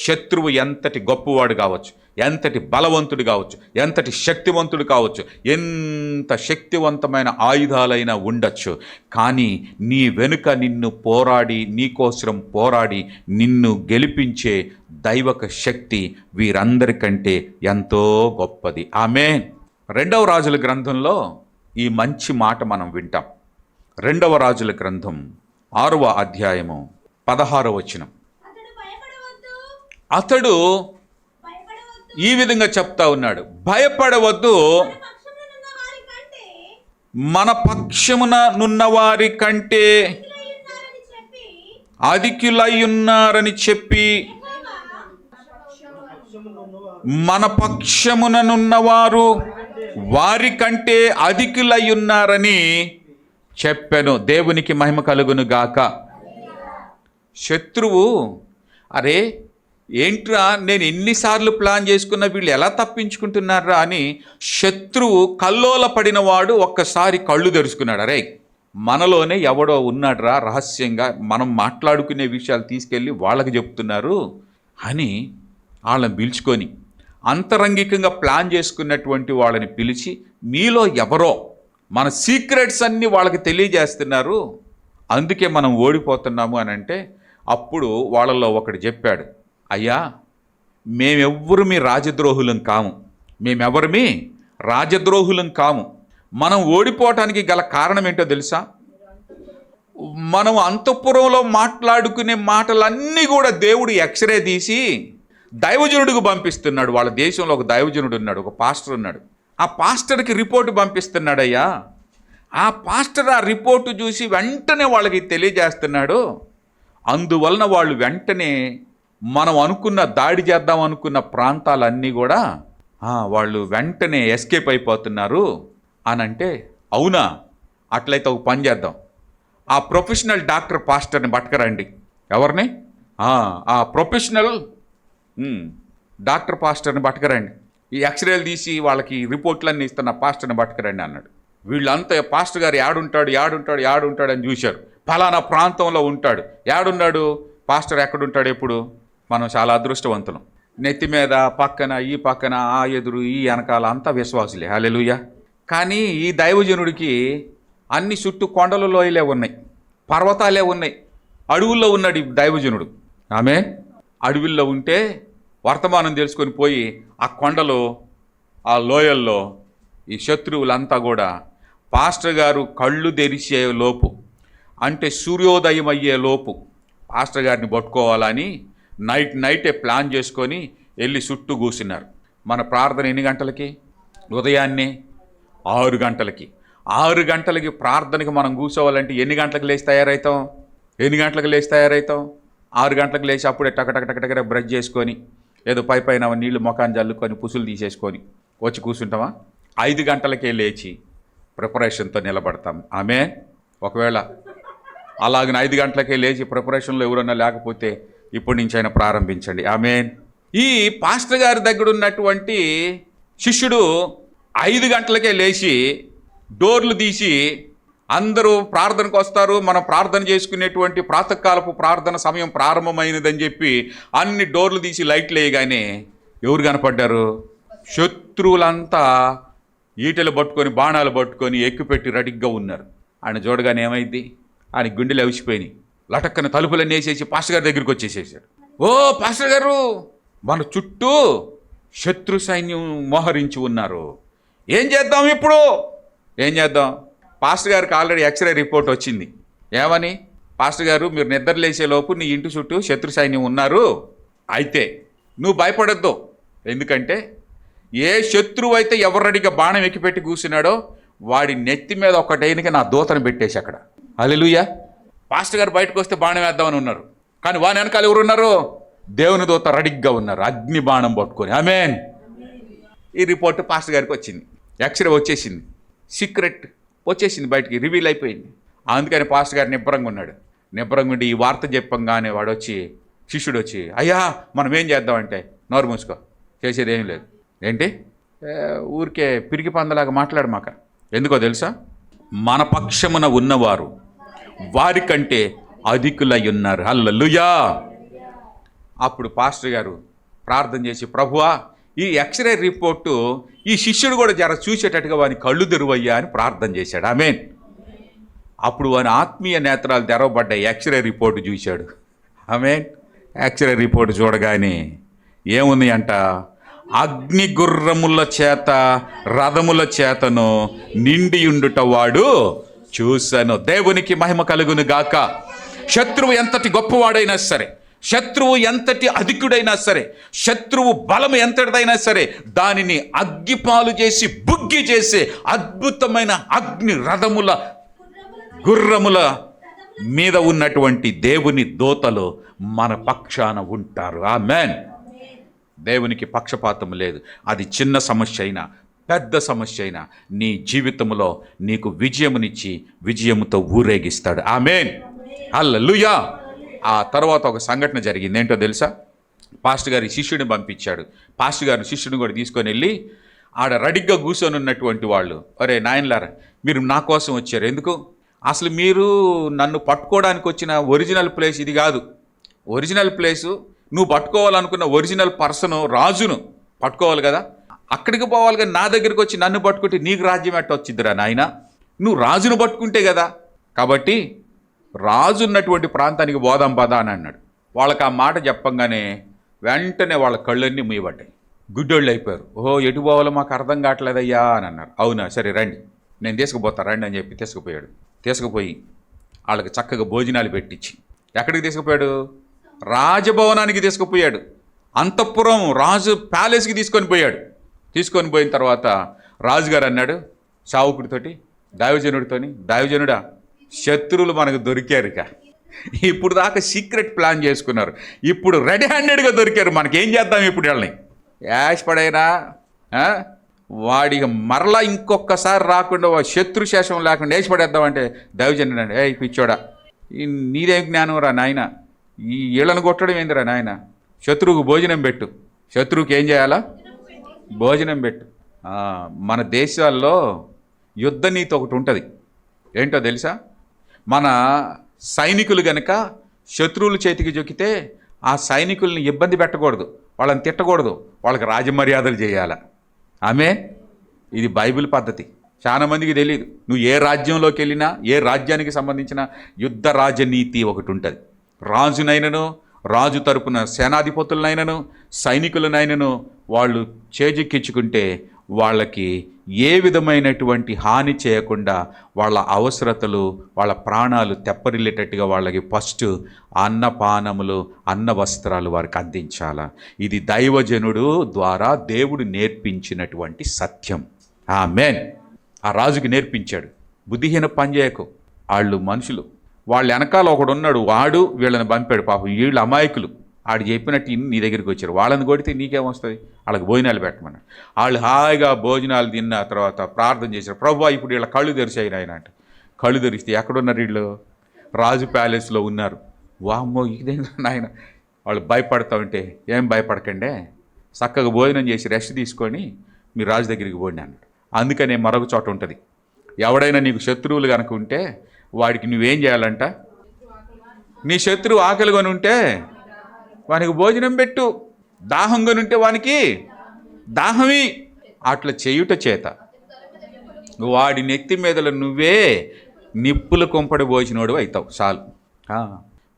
శత్రువు ఎంతటి గొప్పవాడు కావచ్చు, ఎంతటి బలవంతుడు కావచ్చు, ఎంతటి శక్తివంతుడు కావచ్చు, ఎంత శక్తివంతమైన ఆయుధాలైనా ఉండొచ్చు, కానీ నీ వెనుక నిన్ను పోరాడి, నీకోసం పోరాడి నిన్ను గెలిపించే దైవక శక్తి వీరందరికంటే ఎంతో గొప్పది. ఆమేన్. 2వ రాజుల గ్రంథంలో ఈ మంచి మాట మనం వింటాం. 2వ రాజుల గ్రంథం 6వ అధ్యాయము 16వ వచనం. అతడు ఈ విధంగా చెప్తా ఉన్నాడు, భయపడవద్దు, మన పక్షమున నున్నవారి కంటే అధికులయ్యున్నారని చెప్పి, మన పక్షమున నున్నవారు వారి కంటే అధికులయ్యున్నారని చెప్పెను. దేవునికి మహిమ కలుగును గాక. శత్రువు, అరే ఏంట్రా నేను ఎన్నిసార్లు ప్లాన్ చేసుకున్న వీళ్ళు ఎలా తప్పించుకుంటున్నారా అని శత్రువు కల్లోల పడినవాడు ఒక్కసారి కళ్ళు తెరుచుకున్నాడు. అరే మనలోనే ఎవడో ఉన్నాడురా, రహస్యంగా మనం మాట్లాడుకునే విషయాలు తీసుకెళ్ళి వాళ్ళకి చెప్తున్నారు అని వాళ్ళని పిలుచుకొని అంతరంగికంగా ప్లాన్ చేసుకున్నటువంటి వాళ్ళని పిలిచి, మీలో ఎవరో మన సీక్రెట్స్ అన్నీ వాళ్ళకి తెలియజేస్తున్నారు, అందుకే మనం ఓడిపోతున్నాము అని అంటే, అప్పుడు వాళ్ళల్లో ఒకడు చెప్పాడు, అయ్యా మేమెవ్వరు మీ రాజద్రోహులం కాము, మేమెవరిమి రాజద్రోహులం కాము. మనం ఓడిపోవటానికి గల కారణం ఏంటో తెలుసా? మనం అంతఃపురంలో మాట్లాడుకునే మాటలన్నీ కూడా దేవుడు ఎక్స్రే తీసి దైవజనుడికి పంపిస్తున్నాడు. వాళ్ళ దేశంలో ఒక దైవజనుడు ఉన్నాడు, ఒక పాస్టర్ ఉన్నాడు. ఆ పాస్టర్కి రిపోర్టు పంపిస్తున్నాడయ్యా. ఆ పాస్టర్ ఆ రిపోర్టు చూసి వెంటనే వాళ్ళకి తెలియజేస్తున్నాడు. అందువలన వాళ్ళు వెంటనే మనం అనుకున్న దాడి చేద్దాం అనుకున్న ప్రాంతాలన్నీ కూడా వాళ్ళు వెంటనే ఎస్కేప్ అయిపోతున్నారు అని అంటే, అవునా, అట్లయితే ఒక పని చేద్దాం, ఆ ప్రొఫెషనల్ డాక్టర్ పాస్టర్ని పట్టుకరండి. ఎవరిని? ఆ ప్రొఫెషనల్ డాక్టర్ పాస్టర్ని పట్టుకరండి, ఈ ఎక్స్రేలు తీసి వాళ్ళకి రిపోర్ట్లన్నీ ఇస్తున్న పాస్టర్ని పట్టుకరండి అన్నాడు. వీళ్ళంతా పాస్టర్ గారు యాడుంటాడు అని చూశారు. ఫలానా ప్రాంతంలో ఉంటాడు. యాడున్నాడు పాస్టర్? ఎక్కడుంటాడు ఎప్పుడు? మనం చాలా అదృష్టవంతులం. నెత్తి మీద పక్కన ఈ పక్కన ఆ ఎదురు ఈ వెనకాల అంతా విశ్వాసులే, హల్లెలూయా. కానీ ఈ దైవజనుడికి అన్ని చుట్టూ కొండల లోయలే ఉన్నాయి, పర్వతాలే ఉన్నాయి, అడవుల్లో ఉన్నాడు ఈ దైవజనుడు. ఆమె అడవుల్లో ఉంటే వర్తమానం తెలుసుకొని పోయి ఆ కొండలు ఆ లోయల్లో ఈ శత్రువులంతా కూడా పాస్టర్ గారు కళ్ళు తెరిచే లోపు, అంటే సూర్యోదయం అయ్యే లోపు పాస్టర్ గారిని పట్టుకోవాలని నైటే ప్లాన్ చేసుకొని వెళ్ళి చుట్టూ కూర్చున్నారు. మన ప్రార్థన ఎన్ని గంటలకి? ఉదయాన్నే 6 గంటలకి. 6 గంటలకి ప్రార్థనకి మనం కూర్చోవాలంటే ఎన్ని గంటలకు లేచి తయారవుతాం? 6 గంటలకు లేచి అప్పుడే టకటకటకటక బ్రష్ చేసుకొని ఏదో పైన నీళ్లు ముఖాన్ని జల్లుకొని పుసులు తీసేసుకొని వచ్చి కూర్చుంటామా? 5 గంటలకే లేచి ప్రిపరేషన్తో నిలబడతాం. ఆమె ఒకవేళ అలాగని 5 గంటలకే లేచి ప్రిపరేషన్లో ఎవరన్నా లేకపోతే ఇప్పటి నుంచి అయినా ప్రారంభించండి. ఆమేన్. ఈ పాస్టర్ గారి దగ్గర ఉన్నటువంటి శిష్యుడు 5 గంటలకే లేచి డోర్లు తీసి అందరూ ప్రార్థనకు వస్తారు, మనం ప్రార్థన చేసుకునేటువంటి ప్రాతకాలపు ప్రార్థన సమయం ప్రారంభమైనదని చెప్పి అన్ని డోర్లు తీసి లైట్లు వేయగానే ఎవరు కనపడ్డారు? శత్రువులంతా ఈటెలు పట్టుకొని బాణాలు పట్టుకొని ఎక్కుపెట్టి రెడీగా ఉన్నారు. ఆయన చూడగానే ఏమైంది? ఆయన గుండెలు అవిసిపోయినాయి. లటక్కన తలుపులన్నీ వేసేసి పాస్టర్ గారి దగ్గరికి వచ్చేసేసాడు. ఓ పాస్టర్ గారు, మన చుట్టూ శత్రు సైన్యం మోహరించి ఉన్నారు, ఏం చేద్దాం ఇప్పుడు? ఏం చేద్దాం? పాస్టర్ గారికి ఆల్రెడీ ఎక్స్రే రిపోర్ట్ వచ్చింది. ఏమని? పాస్టర్ గారు, మీరు నిద్రలేసే లోపు నీ ఇంటి చుట్టూ శత్రు సైన్యం ఉన్నారు, అయితే నువ్వు భయపడద్దు. ఎందుకంటే ఏ శత్రువు అయితే ఎవరడిగా బాణం ఎక్కిపెట్టి కూర్చున్నాడో వాడి నెత్తి మీద ఒకటైనకి నా దూతను పెట్టేసి అక్కడ. హల్లెలూయా. పాస్టర్ గారు బయటకు వస్తే బాణం వేద్దామని ఉన్నారు, కానీ వాని వెనకాల ఎవరు ఉన్నారు? దేవుని దూత రెడీగా ఉన్నారు, అగ్ని బాణం పట్టుకొని. ఆమేన్. ఈ రిపోర్ట్ పాస్టర్ గారికి వచ్చింది, ఎక్స్రే వచ్చేసింది, సీక్రెట్ వచ్చేసింది, బయటికి రివీల్ అయిపోయింది. అందుకని పాస్టర్ గారు నిబ్బరంగా ఉన్నాడు. నిబ్బరంగా ఉండి ఈ వార్త చెప్పంగానే వాడు వచ్చి, శిష్యుడు వచ్చి, అయ్యా మనం ఏం చేద్దామంటే, నోరు మూసుకో, చేసేది ఏం లేదు. ఏంటి ఊరికే పిరికి పందలాగా మాట్లాడమాక. ఎందుకో తెలుసా? మన పక్షమున ఉన్నవారు వారికంటే అధికులై ఉన్నారు. హల్లెలూయా. అప్పుడు పాస్టర్ గారు ప్రార్థన చేసి, ప్రభువా ఈ ఎక్స్రే రిపోర్టు ఈ శిష్యుడు కూడా జర చూసేటట్టుగా వాని కళ్ళు తెరువయ్యా అని ప్రార్థన చేశాడు. ఆమేన్. అప్పుడు వాని ఆత్మీయ నేత్రాలు తెరవబడ్డాయి, ఎక్స్రే రిపోర్టు చూశాడు. ఆమేన్. ఎక్స్రే రిపోర్టు చూడగానే ఏముంది అంట? అగ్ని గుర్రముల చేత రథముల చేతను నిండి ఉండుట వాడు చూశాను. దేవునికి మహిమ కలుగును గాక. శత్రువు ఎంతటి గొప్పవాడైనా సరే, శత్రువు ఎంతటి అధికుడైనా సరే, శత్రువు బలం ఎంతటిదైనా సరే, దానిని అగ్గిపాలు చేసి బుగ్గి చేసే అద్భుతమైన అగ్ని రథముల గుర్రముల మీద ఉన్నటువంటి దేవుని దూతలు మన పక్షాన ఉంటారు. ఆమేన్. దేవునికి పక్షపాతం లేదు. అది చిన్న సమస్య అయినా, పెద్ద సమస్య అయినా నీ జీవితంలో నీకు విజయమునిచ్చి విజయముతో ఊరేగిస్తాడు. ఆమేన్, హల్లెలూయా. ఆ తర్వాత ఒక సంఘటన జరిగింది. ఏంటో తెలుసా? పాస్టర్ గారి శిష్యుడిని పంపించాడు. పాస్టర్ గారి శిష్యుడిని కూడా తీసుకొని వెళ్ళి ఆడ రెడీగా కూర్చొని ఉన్నటువంటి వాళ్ళు, అరే నాయనలారా, మీరు నా కోసం వచ్చారు, ఎందుకు? అసలు మీరు నన్ను పట్టుకోవడానికి వచ్చిన ఒరిజినల్ ప్లేస్ ఇది కాదు. ఒరిజినల్ ప్లేసు నువ్వు పట్టుకోవాలనుకున్న ఒరిజినల్ పర్సను రాజును పట్టుకోవాలి కదా, అక్కడికి పోవాలి. కానీ నా దగ్గరికి వచ్చి నన్ను పట్టుకుంటే నీకు రాజ్యం ఎట్ట వచ్చిద్దిరా నాయన? నువ్వు రాజును పట్టుకుంటే కదా. కాబట్టి రాజు ఉన్నటువంటి ప్రాంతానికి పోదాం పదా అని అన్నాడు. వాళ్ళకి ఆ మాట చెప్పంగానే వెంటనే వాళ్ళ కళ్ళన్నీ మూయబడ్డాయి, గుడ్డోళ్ళు అయిపోయారు. ఓహో, ఎటు పోవాలో మాకు అర్థం కావట్లేదయ్యా అని అన్నారు. అవునా, సరే రండి, నేను తీసుకుపోతా రండి అని చెప్పి తీసుకుపోయాడు. తీసుకుపోయి వాళ్ళకి చక్కగా భోజనాలు పెట్టించి ఎక్కడికి తీసుకుపోయాడు? రాజభవనానికి తీసుకుపోయాడు. అంతఃపురం రాజు ప్యాలెస్కి తీసుకొని పోయాడు. తీసుకొని పోయిన తర్వాత రాజుగారు అన్నాడు సావుకుడితోటి, దైవజనుడితోని, దైవజనుడా, శత్రువులు మనకు దొరికారు. ఇక ఇప్పుడు దాకా సీక్రెట్ ప్లాన్ చేసుకున్నారు, ఇప్పుడు రెడీ హ్యాండెడ్గా దొరికారు. మనకేం చేద్దాం ఇప్పుడు? వాళ్ళని యాష్ పడైనా వాడికి మరలా ఇంకొకసారి రాకుండా శత్రు శేషం లేకుండా వేసి పడేద్దామంటే దైవజనుడు అండి, ఏ పిచ్చోడా, నీదేం జ్ఞానం రా నాయన, ఈ ఈళ్ళను కొట్టడం ఏందిరా నాయన, శత్రువుకు భోజనం పెట్టు. శత్రువుకి ఏం చేయాలా? భోజనం పెట్టు. మన దేశాల్లో యుద్ధ నీతి ఒకటి ఉంటుంది. ఏంటో తెలుసా? మన సైనికులు గనక శత్రువుల చేతికి జొక్కితే ఆ సైనికుల్ని ఇబ్బంది పెట్టకూడదు, వాళ్ళని తిట్టకూడదు, వాళ్ళకి రాజమర్యాదలు చేయాలి. ఆమె ఇది బైబిల్ పద్ధతి. చాలా మందికి తెలియదు. నువ్వు ఏ రాజ్యంలోకి వెళ్ళినా, ఏ రాజ్యానికి సంబంధించిన యుద్ధ రాజనీతి ఒకటి ఉంటుంది. రాజునైనను, రాజు తరపున సేనాధిపతులనైనను, సైనికులనైనను వాళ్ళు చేజిక్కించుకుంటే వాళ్ళకి ఏ విధమైనటువంటి హాని చేయకుండా వాళ్ళ అవసరతలు, వాళ్ళ ప్రాణాలు తెప్పరిల్లేటట్టుగా వాళ్ళకి ఫస్ట్ అన్నపానములు, అన్న వస్త్రాలు వారికి అందించాలా. ఇది దైవజనుడు ద్వారా దేవుడు నేర్పించినటువంటి సత్యం. ఆమేన్. ఆ రాజుకి నేర్పించాడు, బుద్ధిహీన పని చేయకు. వాళ్ళు మనుషులు, వాళ్ళ వెనకాల ఒకడున్నాడు, వాడు వీళ్ళని పంపాడు. పాపం వీళ్ళు అమాయకులు, ఆడు చెప్పినట్టు నీ దగ్గరికి వచ్చారు. వాళ్ళని కొడితే నీకేమొస్తుంది? వాళ్ళకి భోజనాలు పెట్టమన్నాడు. వాళ్ళు హాయిగా భోజనాలు తిన్న తర్వాత ప్రార్థన చేశారు, ప్రభువా ఇప్పుడు వీళ్ళ కళ్ళు తెరిచాయి నాయన అంటే. కళ్ళు తెరిస్తే ఎక్కడున్నారు వీళ్ళు? రాజు ప్యాలెస్లో ఉన్నారు. వామ్మో, ఇదేనా నాయన? వాళ్ళు భయపడతా ఉంటే, ఏం భయపడకండే, చక్కగా భోజనం చేసి రెస్ట్ తీసుకొని మీరు రాజు దగ్గరికి పోండి అన్నాడు. అందుకనే మరొక చోట ఉంటుంది, ఎవడైనా నీకు శత్రువులు కనుక ఉంటే వాడికి నువ్వేం చేయాలంట? నీ శత్రువు ఆకలిగాని ఉంటే వానికి భోజనం పెట్టు, దాహంగాని ఉంటే వానికి దాహమి. అట్లా చేయుట చేత వాడి నెత్తి మీదలో నువ్వే నిప్పులు కొంపడి పోసినోడు అవుతావు. చాలు.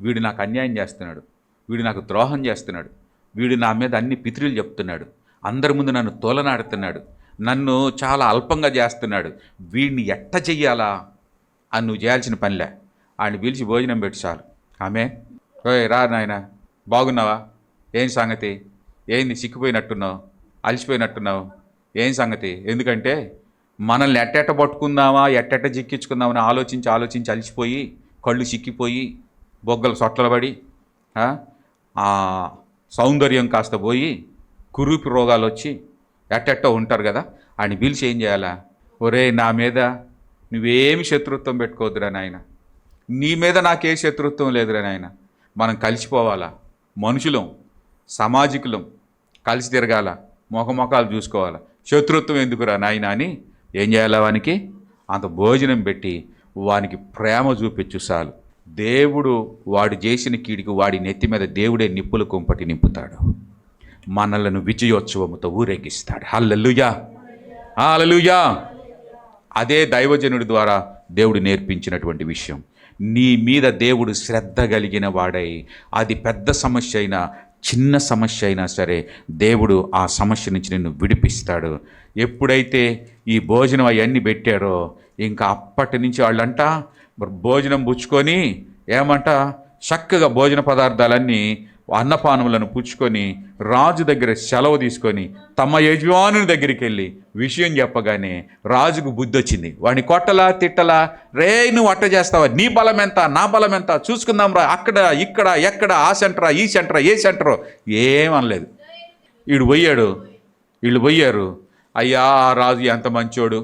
వీడు నాకు అన్యాయం చేస్తున్నాడు, వీడు నాకు ద్రోహం చేస్తున్నాడు, వీడు నా మీద అన్ని పితృలు చెప్తున్నాడు, అందరి ముందు నన్ను తోలనాడుతున్నాడు, నన్ను చాలా అల్పంగా చేస్తున్నాడు, వీడిని ఎట్ట చెయ్యాలా అని నువ్వు చేయాల్సిన పనిలే. ఆయన పిలిచి భోజనం పెట్టి చాలు. ఆమె, ఓయ్ రా నాయన, బాగున్నావా? ఏం సంగతి? ఏంది సిక్కిపోయినట్టున్నావు, అలసిపోయినట్టున్నావు, ఏం సంగతి? ఎందుకంటే మనల్ని ఎట్టెట్ట పట్టుకుందామా, ఎట్టెట్ట చిక్కించుకుందామని ఆలోచించి ఆలోచించి అలసిపోయి కళ్ళు చిక్కిపోయి బొగ్గలు సొట్లబడి సౌందర్యం కాస్త పోయి కురూపి రోగాలు వచ్చి ఎట్టెట్టో ఉంటారు కదా. ఆయన పిలిచి ఏం చేయాలా? ఒరే, నా మీద నువ్వేమి శత్రుత్వం పెట్టుకోవద్దురా నాయన, నీ మీద నాకే శత్రుత్వం లేదురా నాయన, మనం కలిసిపోవాలా, మనుషులం, సామాజికులం, కలిసి తిరగాల, మొఖాలు చూసుకోవాలా, శత్రుత్వం ఎందుకురా నాయన అని ఏం చేయాలా? వానికి అంత భోజనం పెట్టి వానికి ప్రేమ చూపించు చాలు. దేవుడు వాడు చేసిన కీడికి వాడి నెత్తి మీద దేవుడే నిప్పులు కుంపటి నింపుతాడు, మనలను విజయోత్సవముతో ఊరేగిస్తాడు. హల్లెలూయా, హల్లెలూయా. అదే దైవజనుడి ద్వారా దేవుడు నేర్పించినటువంటి విషయం. నీ మీద దేవుడు శ్రద్ధ కలిగిన వాడై, అది పెద్ద సమస్య అయినా చిన్న సమస్య అయినా సరే దేవుడు ఆ సమస్య నుంచి నిన్ను విడిపిస్తాడు. ఎప్పుడైతే ఈ భోజనం అవన్నీ పెట్టారో ఇంకా అప్పటి నుంచి వాళ్ళంట భోజనం పుచ్చుకొని ఏమంట చక్కగా భోజన పదార్థాలన్నీ అన్నపానములను పుచ్చుకొని రాజు దగ్గర సెలవు తీసుకొని తమ యజమానుని దగ్గరికి వెళ్ళి విషయం చెప్పగానే రాజుకు బుద్ధి వచ్చింది. వాడిని కొట్టలా తిట్టలా, రే నువ్వు అట్ట చేస్తావా, నీ బలం ఎంత నా బలం ఎంత చూసుకుందాం రా, అక్కడ ఇక్కడ ఎక్కడ, ఆ సెంటరా ఈ సెంటరా ఏ సెంటరో ఏమనలేదు. వీళ్ళు పోయారు, అయ్యా ఆ రాజు ఎంత మంచోడు,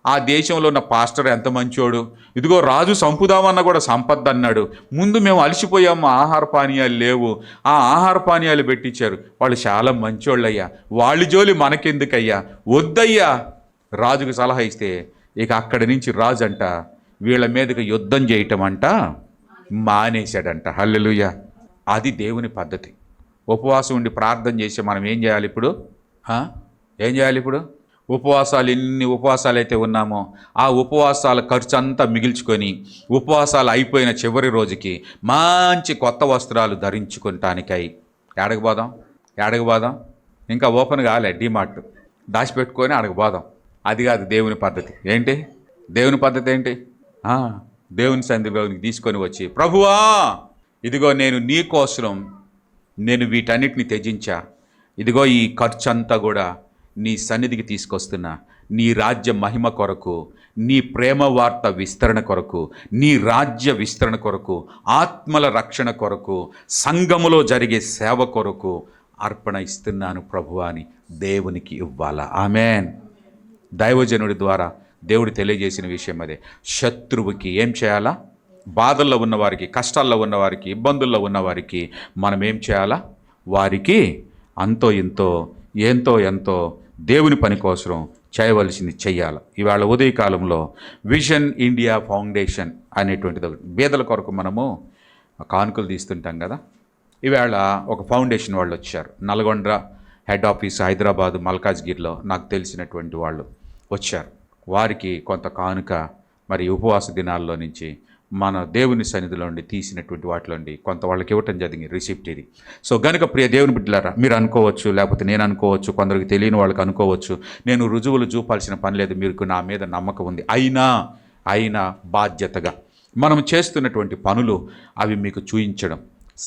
ఆ దేశంలో ఉన్న పాస్టర్ ఎంత మంచోడు, ఇదిగో రాజు సంపుదామన్నా కూడా సంపద అన్నాడు. ముందు మేము అలసిపోయాము, ఆహార పానీయాలు లేవు, ఆ ఆహార పానీయాలు పెట్టించారు, వాళ్ళు చాలా మంచోళ్ళయ్యా, వాళ్ళ జోలి మనకెందుకయ్యా, వద్దయ్యా రాజుకు సలహా ఇస్తే ఇక అక్కడి నుంచి రాజు అంట వీళ్ళ మీదకి యుద్ధం చేయటం అంట మానేశాడంట. హల్లెలూయా. అది దేవుని పద్ధతి. ఉపవాసం ఉండి ప్రార్థన చేసి మనం ఏం చేయాలి ఇప్పుడు? ఏం చేయాలి ఇప్పుడు? ఉపవాసాలు ఎన్ని ఉపవాసాలు అయితే ఉన్నామో ఆ ఉపవాసాల ఖర్చు అంతా మిగిల్చుకొని ఉపవాసాలు అయిపోయిన చివరి రోజుకి మంచి కొత్త వస్త్రాలు ధరించుకుంటానికై ఏడగబోదాం. ఇంకా ఓపెన్ కాలే డిమార్ట్, దాచిపెట్టుకొని అడగబోదాం. అది కాదు దేవుని పద్ధతి. ఏంటి దేవుని పద్ధతి? ఏంటి? దేవుని సన్నిధిలోనికి తీసుకొని వచ్చి, ప్రభువా ఇదిగో నేను నీ కోసం నేను వీటన్నిటిని త్యజించా, ఇదిగో ఈ ఖర్చు అంతా కూడా నీ సన్నిధికి తీసుకొస్తున్నా, నీ రాజ్య మహిమ కొరకు, నీ ప్రేమ వార్త విస్తరణ కొరకు, నీ రాజ్య విస్తరణ కొరకు, ఆత్మల రక్షణ కొరకు, సంఘములో జరిగే సేవ కొరకు అర్పణ ఇస్తున్నాను ప్రభువా అని దేవునికి ఇవ్వాలా. ఆమేన్. దైవజనుడి ద్వారా దేవుడు తెలియజేసిన విషయం అదే. శత్రువుకి ఏం చేయాలా? బాధల్లో ఉన్నవారికి, కష్టాల్లో ఉన్నవారికి, ఇబ్బందుల్లో ఉన్నవారికి మనం ఏం చేయాలా? వారికి అంతో ఎంతో దేవుని పని కోసం చేయవలసింది చెయ్యాలి. ఇవాళ ఉదయకాలంలో విజన్ ఇండియా ఫౌండేషన్ అనేటువంటిది బీదల కొరకు మనము కానుకలు తీస్తుంటాం కదా. ఇవాళ ఒక ఫౌండేషన్ వాళ్ళు వచ్చారు. నల్గొండ హెడ్ ఆఫీస్ హైదరాబాదు మల్కాజ్గిరిలో నాకు తెలిసినటువంటి వాళ్ళు వచ్చారు. వారికి కొంత కానుక మరి ఉపవాస దినాల్లో నుంచి మన దేవుని సన్నిధిలో నుండి తీసినటువంటి వాటిలో నుండి కొంత వాళ్ళకి ఇవ్వటం జరిగింది. రిసిప్ట్ ఇది. సో గనుక ప్రియ దేవుని బిడ్డలారా, మీరు అనుకోవచ్చు, లేకపోతే నేను అనుకోవచ్చు, కొందరికి తెలియని వాళ్ళకి అనుకోవచ్చు, నేను రుజువులు చూపాల్సిన పని లేదు, మీకు నా మీద నమ్మకం ఉంది. అయినా బాధ్యతగా మనం చేస్తున్నటువంటి పనులు అవి మీకు చూయించడం,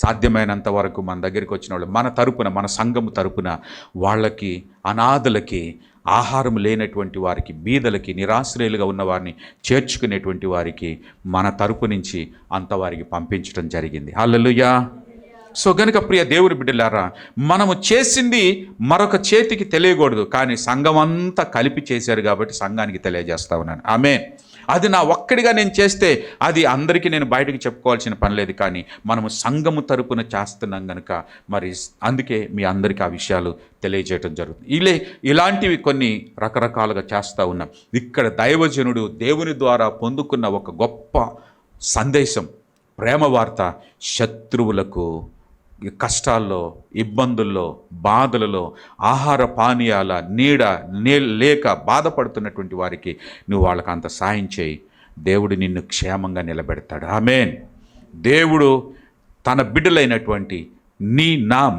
సాధ్యమైనంత వరకు మన దగ్గరికి వచ్చిన వాళ్ళు మన తరపున, మన సంఘము తరపున వాళ్ళకి, అనాథలకి, ఆహారం లేనటువంటి వారికి, బీదలకి, నిరాశ్రయులుగా ఉన్న వారిని చేర్చుకునేటువంటి వారికి మన తరపు నుంచి అంతవారికి పంపించడం జరిగింది. హల్లెలూయా. సో గనుక ప్రియ దేవుని బిడ్డలారా, మనము చేసింది మరొక చేతికి తెలియకూడదు, కానీ సంఘం అంతా కలిపి చేశారు కాబట్టి సంఘానికి తెలియజేస్తా ఉన్నాను. ఆమేన్. అది నా ఒక్కడిగా నేను చేస్తే అది అందరికీ నేను బయటకు చెప్పుకోవాల్సిన పని లేదు, కానీ మనము సంఘము తరపున చేస్తున్నాం కనుక మరి అందుకే మీ అందరికీ ఆ విషయాలు తెలియజేయటం జరుగుతుంది. ఇలాంటివి కొన్ని రకరకాలుగా చేస్తూ ఉన్నాం. ఇక్కడ దైవజనుడు దేవుని ద్వారా పొందుకున్న ఒక గొప్ప సందేశం, ప్రేమ వార్త, శత్రువులకు కష్టాల్లో, ఇబ్బందుల్లో, బాధలలో, ఆహార పానీయాల నీడ లేక బాధపడుతున్నటువంటి వారికి నువ్వు వాళ్ళకి అంత సాయం చేయి, దేవుడు నిన్ను క్షేమంగా నిలబెడతాడు. ఆమేన్. దేవుడు తన బిడ్డలైనటువంటి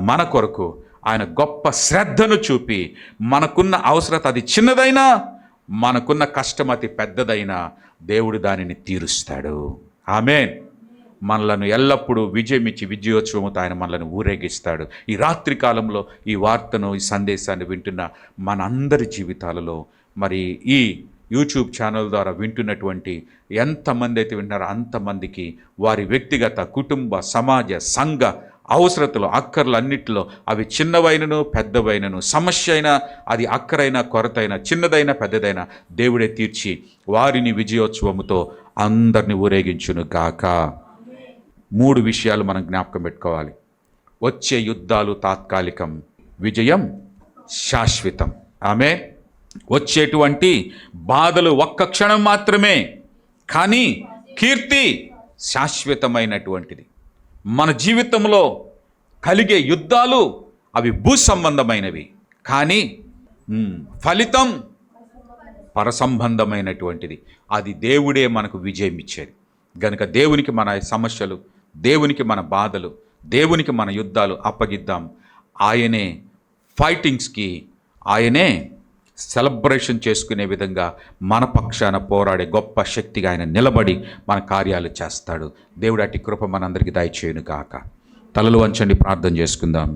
మన కొరకు ఆయన గొప్ప శ్రద్ధను చూపి మనకున్న అవసరత అది చిన్నదైనా, మనకున్న కష్టం అతి పెద్దదైనా దేవుడు దానిని తీరుస్తాడు. ఆమేన్. మనలను ఎల్లప్పుడూ విజయమిచ్చి విజయోత్సవంతో ఆయన మనలను ఊరేగిస్తాడు. ఈ రాత్రి కాలంలో ఈ వార్తను, ఈ సందేశాన్ని వింటున్న మనందరి జీవితాలలో మరి ఈ యూట్యూబ్ ఛానల్ ద్వారా వింటున్నటువంటి ఎంతమంది అయితే వింటున్నారో అంతమందికి వారి వ్యక్తిగత, కుటుంబ, సమాజ, సంఘ అవసరతలు, అక్కర్లన్నిటిలో అవి చిన్నవైనను పెద్దవైనను, సమస్య అయినా అది అక్కరైనా కొరతైనా, చిన్నదైనా పెద్దదైనా దేవుడే తీర్చి వారిని విజయోత్సవముతో అందరిని ఊరేగించును గాక. 3 విషయాలు మనం జ్ఞాపకం పెట్టుకోవాలి. వచ్చే యుద్ధాలు తాత్కాలికం, విజయం శాశ్వతం. ఆమె వచ్చేటువంటి బాధలు ఒక్క క్షణం మాత్రమే, కానీ కీర్తి శాశ్వతమైనటువంటిది. మన జీవితంలో కలిగే యుద్ధాలు అవి భూ సంబంధమైనవి, కానీ ఫలితం పరసంబంధమైనటువంటిది. అది దేవుడే మనకు విజయం ఇచ్చేది. గనుక దేవునికి మన సమస్యలు, దేవునికి మన బాధలు, దేవునికి మన యుద్ధాలు అప్పగిద్దాం. ఆయనే ఫైటింగ్స్కి, ఆయనే సెలబ్రేషన్ చేసుకునే విధంగా మన పక్షాన పోరాడే గొప్ప శక్తిగా ఆయన నిలబడి మన కార్యాలు చేస్తాడు. దేవుడు అట్టి కృప మనందరికీ దయచేయును గాక. తలలు వంచండి, ప్రార్థన చేసుకుందాం.